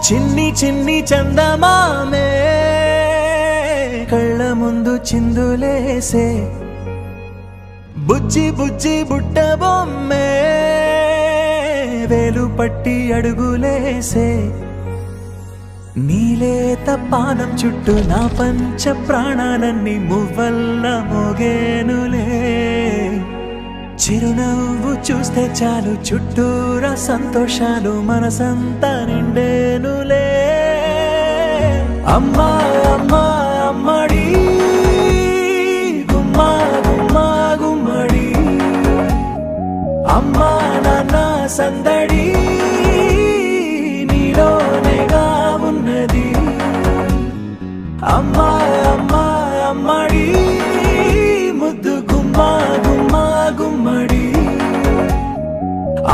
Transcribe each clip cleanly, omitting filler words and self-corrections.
చిన్ని చిన్ని చందమామే కళ్ళ ముందు చిందులేసే బుజ్జి బుజ్జి బుట్ట బొమ్మే వేలు పట్టి అడుగులేసే నీలేత పానం చుట్టూ నా పంచ ప్రాణాలన్నీ మువ్వల్ల మోగేనులే చిరునవ్వు చూస్తే చాలు చుట్టూరా సంతోషాలు మనసంతా నిండేనులే అమ్మా అమ్మా అమ్మడి గుమ్మా గుమ్మా గుమ్మడి అమ్మా నాన్న సందడి నీలోనేగా ఉన్నది అమ్మా అమ్మా అమ్మడి ముద్దు గుమ్మా గుమ్మా గుమ్మడి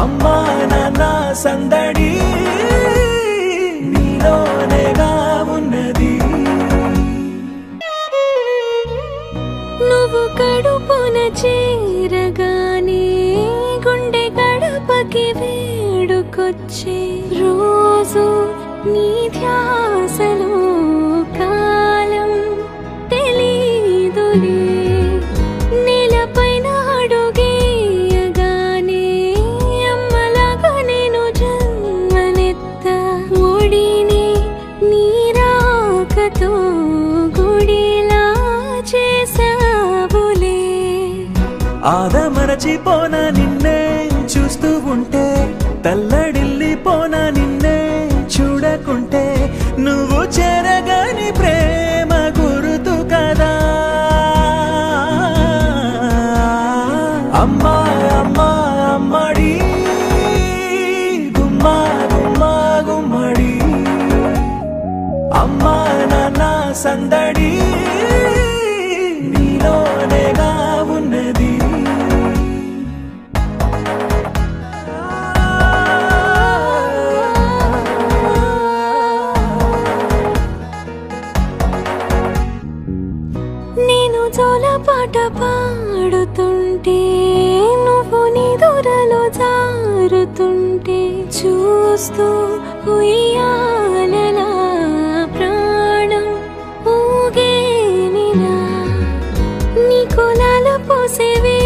అమ్మా నాన్న సందడి నీలోనేగా ఉన్నది నువ్వు కడుపున చేరగానే గుండె గడపకి వేడుకొచ్చే రోజు నీ ధ్యాసలో కాలం తెలీదులే నేలపైన అడుగేయగానే అమ్మలాగా నేను జన్మనెత్త ఒడిని నీరాకతో గుడిలా చేసావులే ఆదమరచిపోనా నిన్నే చూస్తూ ఉంటే తల్లడిల్లిపోనా నిన్నే చూడకుంటే నువ్వు చెరగని ప్రేమ గురుతు కదా అమ్మా అమ్మా అమ్మడి గుమ్మా గుమ్మా గుమ్మడి అమ్మా నాన్న సందడి నీలోనేగా ఉన్నది నేను జోలపాట పాడుతుంటే నువ్వు నిదురలో జారుతుంటే చూస్తూ ఉయ్యాలలా ప్రాణం ఊగేనిలా నీ కులాల పోసేవే